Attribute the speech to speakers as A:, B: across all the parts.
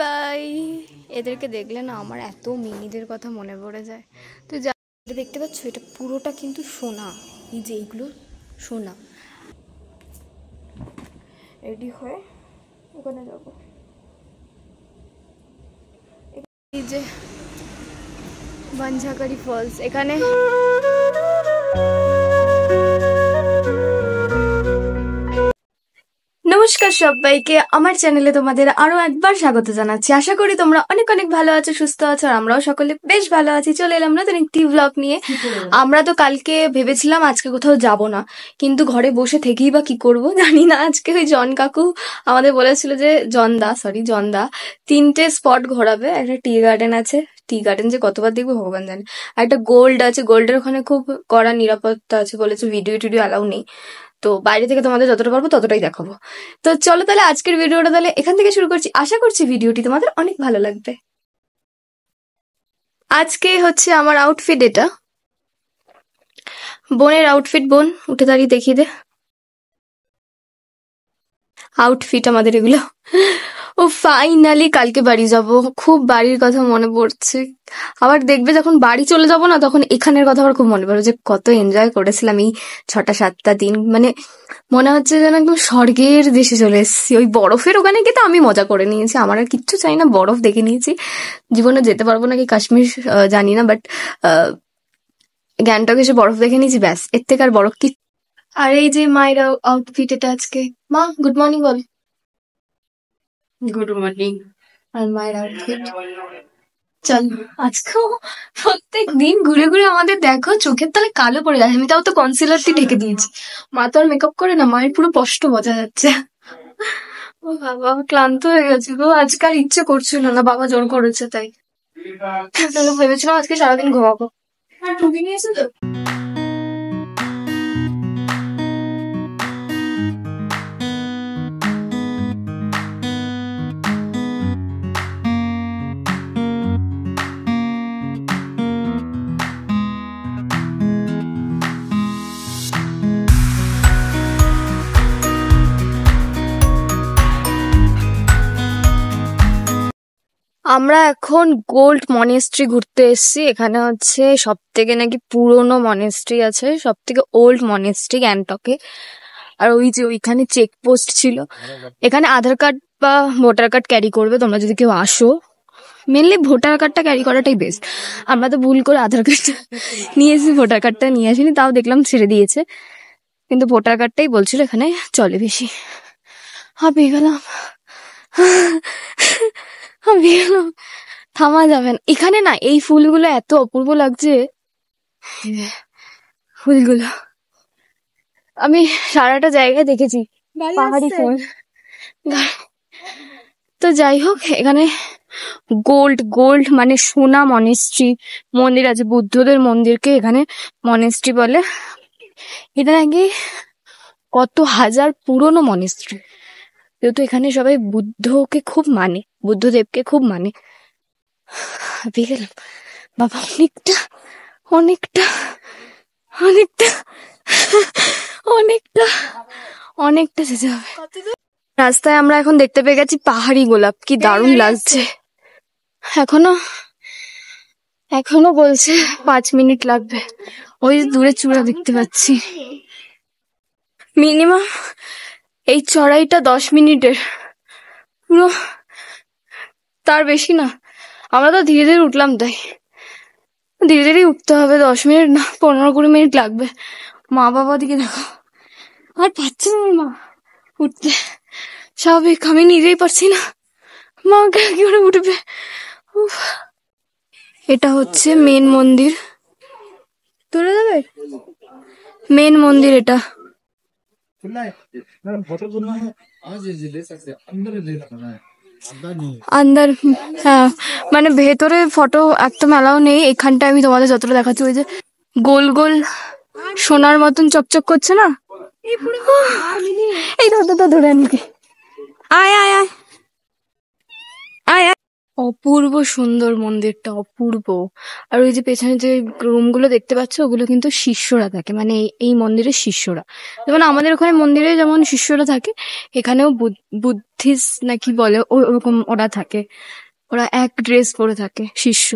A: By. এদেরকে দেখলে না আমার এত মিনিদের কথা মনে পড়ে যায়। তো যা দেখতে পাচ্ছ এটা পুরোটা কিন্তু সোনা, এই যে এইগুলো সোনা। রেডি হয়ে ওখানে যাব। এই যে বাঞ্ঝাকারি ফলস, এখানে নমস্কার সবাইকে, আমার চ্যানেলে তোমাদের আরো একবার স্বাগত জানাচ্ছি। আশা করি তোমরা অনেক অনেক ভালো আছো, সুস্থ আছো, আর আমরাও সকলে বেশ ভালো আছি। চলে এলাম নতুন একটি ব্লগ নিয়ে। আমরা তো কালকে ভেবেছিলাম আজকে কোথাও যাব না, কিন্তু ঘরে বসে থেকেই বা কি করব জানি না। আজকে ওই জন কাকু আমাদের বলেছিল যে জনদা 3টে স্পট ঘোরাবে। একটা টি গার্ডেন আছে, টি গার্ডেন যে কতবার দেখবো ভগবান জানে। আর একটা গোল্ড আছে, গোল্ডের ওখানে খুব কড়া নিরাপত্তা আছে, বলেছে ভিডিও টিডিও অ্যালাউ নেই। তো বাইরে থেকে তোমাদের যতটা পারবো ততটাই দেখাবো। তো চলো তাহলে আজকের ভিডিওটা তাহলে এখান থেকে শুরু করছি। আশা করছি ভিডিওটি তোমাদের অনেক ভালো লাগবে। আজকে হচ্ছে আমার আউটফিট, এটা বোনের আউটফিট। বোন উঠে দাঁড়িয়ে দেখিয়ে দে আউটফিট আমাদের এগুলো। ও ফাইনালি কালকে বাড়ি যাব, খুব বাড়ির কথা মনে পড়ছে। আবার দেখবে যখন বাড়ি চলে যাব না, তখন এখানের কথা আবার খুব মনে পড়বে যে কত এনজয় করেছিলাম এই 6টা 7টা দিন। মানে মনে হচ্ছে যেন একদম স্বর্গের দেশে চলে এসেছি। ওই বরফের ওখানে গিয়ে তো আমি মজা করে নিয়েছি, আমার আর কিচ্ছু চাই না, বরফ দেখে নিয়েছি। জীবনে যেতে পারবো নাকি কাশ্মীর জানি না, বাট গ্যাংটক এসে বরফ দেখে নিয়েছি, ব্যাস, এর থেকে আর বরফ কি। আর এই যে মায়ের আউটফিট, এটা আজকে মা গুড মর্নিং বল। Good morning. আর মায়ের আউটফিট। চল আজকেও প্রত্যেক দিন ঘুরে ঘুরে আমাদের দেখো চোখের তলে কালো পড়ে যাচ্ছে। আমি তাও তো কনসিলার দিয়ে ঢেকে দিয়েছি, মা তো আর মেকআপ করে না, মায়ের পুরো স্পষ্ট বোঝা যাচ্ছে। ও বাবা ক্লান্ত হয়ে গেছে গো, আজকে আর ইচ্ছে করছিল না, বাবা জোর করেছে তাই। তাহলে ভেবেছিলাম আজকে সারাদিন ঘুমাবো। টুপি নিয়েছে তো। আমরা এখন গোল্ড মনেস্ট্রি ঘুরতে এসেছি। এখানে হচ্ছে সব থেকে নাকি পুরনো মনেস্ট্রি আছে, সব থেকে ওল্ড মনেস্ট্রি গ্যাংটকে। আর ওই যে ওইখানে চেকপোস্ট ছিল। এখানে আধার কার্ড বা ভোটার কার্ড ক্যারি করবে তোমরা যদি কেউ আসো। মেনলি ভোটার কার্ডটা ক্যারি করাটাই বেস্ট। আমরা তো ভুল করে আধার কার্ডটা নিয়ে এসেছি, ভোটার কার্ডটা নিয়ে আসিনি, তাও দেখলাম ছেড়ে দিয়েছে। কিন্তু ভোটার কার্ডটাই বলছিল এখানে চলে বেশি। হাঁপিয়ে গেলাম, হাঁপিয়ে গেলাম, থামা যাবে না। এখানে না এই ফুলগুলো এত অপূর্ব লাগছে, ফুলগুলো আমি সারাটা জায়গায় দেখেছি, পাহাড়ি ফুল। তো যাই হোক, এখানে গোল্ড গোল্ড মানে সোনা মনেস্ট্রি মন্দির আছে, বুদ্ধদের মন্দিরকে এখানে মনেস্ট্রি বলে। এটা নাকি কত হাজার পুরনো মনেস্ট্রি, যেহেতু এখানে সবাই বুদ্ধকে খুব মানে, বুদ্ধদেবকে খুব মানে। ভাবি গেলাম বাবা, অনেকটা অনেকটা অনেকটা অনেকটা অনেকটা যেতে হবে। রাস্তায় আমরা এখন দেখতে পেয়ে গেছি পাহাড়ি গোলাপ, কি দারুণ লাগছে। এখনো এখনো বলছে 5 মিনিট লাগবে। ওই দূরে চূড়া দেখতে পাচ্ছি। মিনিমাম এই চড়াইটা 10 মিনিটের, পুরো তার বেশি না। আমরা তো ধীরে ধীরে উঠলাম, তাই ধীরে ধীরে উঠতে হবে। 10 মিনিট না, 15-20 মিনিট লাগবে। মা বাবা দিকে দেখো, আর পাচ্ছে না মা উঠতে। স্বাভাবিক, আমি নিজেই পারছি না, মাকে কি করে উঠবে। এটা হচ্ছে মেন মন্দির, তুলে যাবে মেন মন্দির এটা। আন্দার, হ্যাঁ মানে ভেতরে ফটো একদম অ্যালাউ নেই। এখানটা আমি তোমাদের যতটা দেখাচ্ছি, ওই যে গোল গোল সোনার মতন চকচক করছে না, এই ধরে আনকে। আয় আয় আয় আয় আয়। ও অপূর্ব সুন্দর মন্দিরটা, অপূর্ব। আর ওই যে পেছনে যে রুমগুলো দেখতে পাচ্ছ, ওগুলো কিন্তু শিষ্যরা থাকে, মানে এই মন্দিরের শিষ্যরা। যেমন আমাদের ওখানে মন্দিরে যেমন শিষ্যরা থাকে, এখানেও বুদ্ধিস্ট নাকি বলে ওরকম ওরা থাকে। ওরা এক ড্রেস পরে থাকে, শিষ্য।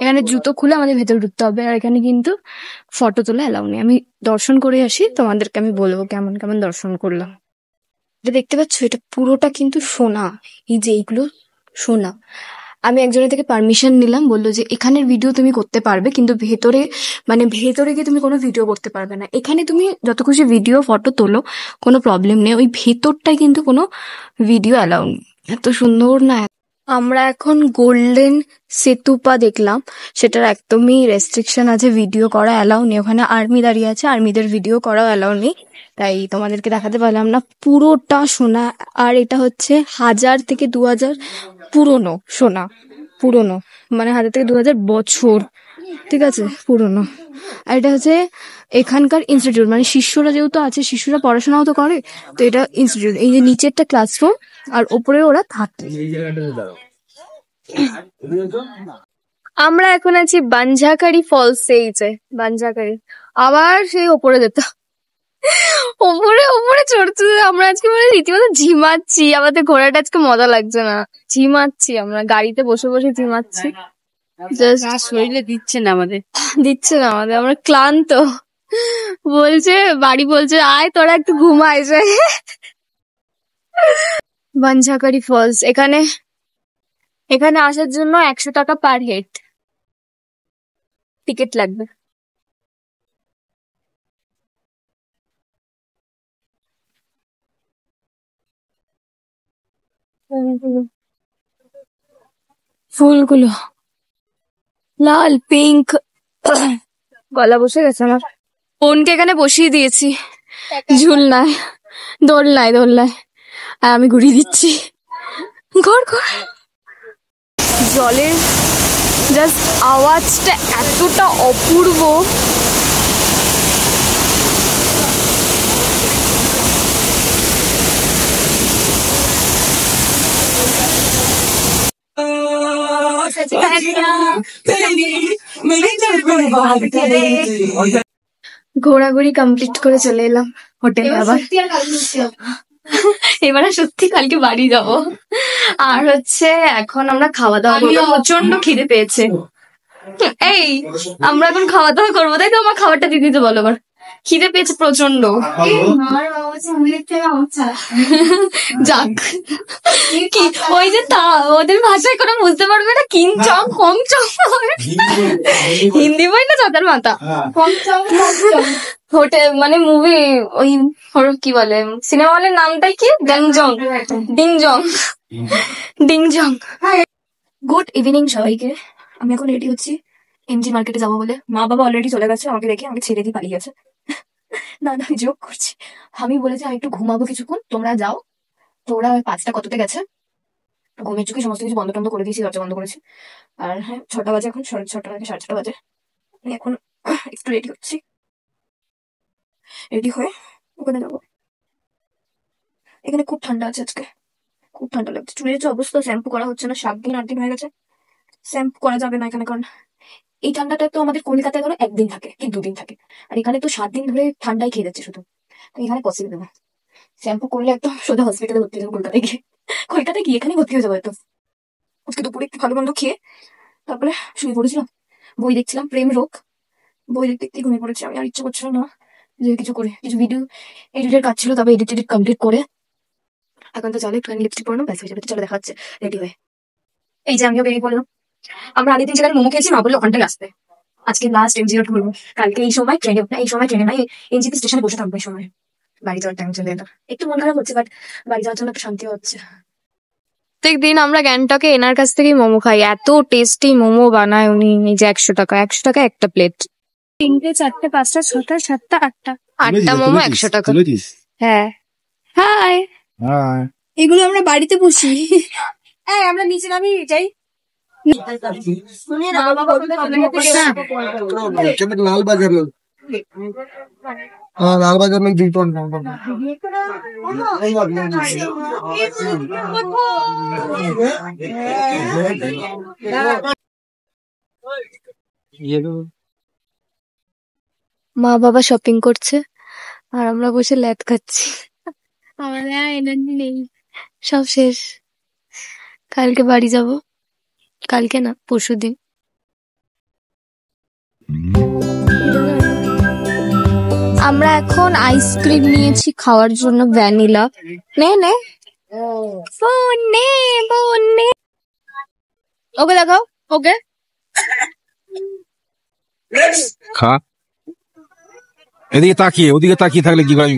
A: এখানে জুতো খুলে আমাদের ভেতরে ঢুকতে হবে, আর এখানে কিন্তু ফটো তোলা এলাও নেই। আমি দর্শন করে আসি, তোমাদেরকে আমি বলবো কেমন কেমন দর্শন করলাম। এটা দেখতে পাচ্ছ, এটা পুরোটা কিন্তু সোনা। এই যে এইগুলো সোনা। আমি একজনের থেকে পারমিশন নিলাম, বললো যে এখানের ভিডিও তুমি করতে পারবে, কিন্তু ভেতরে মানে ভেতরে গিয়ে তুমি কোনো ভিডিও করতে পারবে না। এখানে তুমি যত খুশি ভিডিও ফটো তোলো, কোনো প্রবলেম নেই। ওই ভেতরটায় কিন্তু কোনো ভিডিও অ্যালাউ নেই। এত সুন্দর না। আমরা এখন গোল্ডেন সেতুপা দেখলাম, সেটার একদমই রেস্ট্রিকশন আছে, ভিডিও করা অ্যালাউ নেই। ওখানে আর্মি দাঁড়িয়ে আছে, আর্মিদের ভিডিও করা অ্যালাউ নেই, তাই তোমাদেরকে দেখাতে পারলাম না। পুরোটা সোনা, আর এটা হচ্ছে 1000 থেকে 2000 পুরনো সোনা, পুরনো মানে 1000 থেকে 2000 বছর, ঠিক আছে, পুরনো। আর এটা হচ্ছে এখানকার ইনস্টিটিউট, মানে শিষ্যরা যেহেতু আছে, শিষ্যরা পড়াশোনাও তো করে, তো এটা ইনস্টিটিউট। এই যে নিচেরটা ক্লাসরুম, আর ওপরে ওরা থাকে। আমরা এখন আছি বাঞ্ঝাকারি ফলস। এই যে বাঞ্ঝাকারি, আবার সেই ওপরে যেতে, ওপরে ওপরে চড়তে। আমরা আজকে মানে রীতিমতো ঝিমাচ্ছি, আমাদের ঘোরাটা আজকে মজা লাগছে না, ঝিমাচ্ছি আমরা গাড়িতে বসে বসে ঝিমাচ্ছি।
B: শরীরে দিচ্ছে না আমাদের,
A: আমরা ক্লান্ত। বলছে বাড়ি, বলছে আয় তোরা একটু ঘুমায় যায়। বাঞ্ঝাকারি ফলস, এখানে এখানে আসার জন্য 100 টাকা পার হেড টিকিট লাগবে। ফুলগুলো লাল, পিঙ্ক। গলা বসে গেছে আমার। বোনকে এখানে বসিয়ে দিয়েছি ঝুলনায়, দোলনায়, আর আমি ঘুরিয়ে দিচ্ছি। ঘর ঘর। জলের জাস্ট আওয়াজটা এতটা অপূর্ব। ঘোরাঘুরি কমপ্লিট করে চলে এলাম হোটেলে। আবার এবার সত্যি কালকে বাড়ি যাব। আর হচ্ছে এখন আমরা খাওয়া দাওয়া করবো, প্রচন্ড খিদে পেয়েছে। এই আমরা এখন খাওয়া দাওয়া করবো, তাই তো? আমার খাবারটা দিয়ে দিতে বলো। আবার খিদে পেয়েছে প্রচন্ড। যাক, কি ওই যে তা ওদের ভাষায় কোনো বুঝতে পারবে না, কিং চং কং চং, হিন্দি বই না চাতার মাথা। হোটেল মানে মুভি, ওই কি বলে সিনেমা হলের নামটাই কি? ডিংজং, ডিংজং, ডিংজং। গুড ইভিনিং সবাইকে। আমি এখন রেডি হচ্ছি এমজি মার্কেটে যাবো বলে। মা বাবা অলরেডি চলে গেছে, আমাকে দেখে আমাকে ছেড়ে দিয়ে পালিয়ে গেছে। না না, আমি জোক করছি। আমি বলেছি আমি একটু ঘুমাবো কিছুক্ষণ, তোমরা যাও। তো ওরা 5টা কততে গেছে, ঘুমের চোখে সমস্ত কিছু বন্ধ টন্ধ করে দিয়েছি, দরজা বন্ধ করেছি। আর হ্যাঁ, 6টা বাজে এখন, 6:30 থেকে 6:30 বাজে। আমি এখন একটু রেডি হচ্ছি, রেডি হয়ে ওখানে যাবো। এখানে খুব ঠান্ডা আছে আজকে, খুব ঠান্ডা লাগছে। চুলের যে অবস্থা, শ্যাম্পু করা হচ্ছে না, 7 দিন 8 দিন হয়ে গেছে। শ্যাম্পু করা যাবে না এখানে, কারণ এই ঠান্ডাটা তো আমাদের কলকাতায় ধরো 1 দিন থাকে কি 2 দিন থাকে, আর এখানে তো 7 দিন ধরে ঠান্ডায় খেয়ে যাচ্ছে শুধু। তো এখানে পসিবল না। শ্যাম্পু করলে একদম সোজা হসপিটালে ভর্তি হয়ে যাবো। কলকাতায় গিয়ে এখানে ভর্তি হয়ে যাবো একদম। আজকে দুপুরে একটু ভালো মন্দ খেয়ে তারপরে শুয়ে পড়েছিলাম, বই দেখছিলাম, প্রেম রোগ। বই দেখতে দেখতে ঘুমিয়ে পড়েছি। আমি আর ইচ্ছে করছিল না যে কিছু করে, কিছু ভিডিও এডিটের কাজ ছিল, তবে এডিট কমপ্লিট করে এখন তো চলো একটুখানি লিপস্টিক পরানো, ব্যাস হয়ে যাবে। তো চলো দেখা হচ্ছে রেডি হয়ে। এই যে আমিও বেরিয়ে পড়লাম। আমরা আগের দিন যেখানে মোমো খেয়েছি, মা বললো ওখানটায় আসতে। আজকে লাস্ট এমজি রোড ঘুরবো। কালকে এই সময় ট্রেনে, এই সময় ট্রেনে নাই, এনজিপি স্টেশনে বসে থাকবো এই সময়। বাড়ি যাওয়ার টাইম চলে এলো, একটু মন খারাপ হচ্ছে, বাট বাড়ি যাওয়ার জন্য একটু শান্তিও হচ্ছে। প্রত্যেকদিন আমরা গ্যাংটকে এনার কাছ থেকেই মোমো খাই, এত টেস্টি মোমো বানায় উনি। এই যে 100 টাকা একটা প্লেট। 3টে 4টে 5টা 6টা 7টা 8টা মোমো 100 টাকা। হ্যাঁ, হাই। এগুলো আমরা বাড়িতে বসি। হ্যাঁ, আমরা নিচে নামি যাই।
C: লাল বাজার লালবাজার में 2 टन
A: মা বাবা শপিং করছে আর আমরা বসে ল্যাদ খাচ্ছি। আমার এনার্জি নেই, সব শেষ। কালকে বাড়ি যাব, কালকে না পরশুদিন। আমরা এখন আইসক্রিম নিয়েছি খাওয়ার জন্য, ভ্যানিলা। নে নে ফোন নে, ফোন নে। ওকে দেখাও, ওকে
D: খা। এদিকে তাকিয়ে ওদিকে তাকিয়ে থাকলে কি করে আমি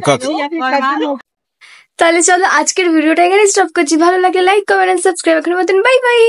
A: তাহলে চলো আজকের ভিডিওটা এখানে স্টপ করছি। ভালো লাগে লাইক কমেন্ট সাবস্ক্রাইব। এখন মতন বাই বাই।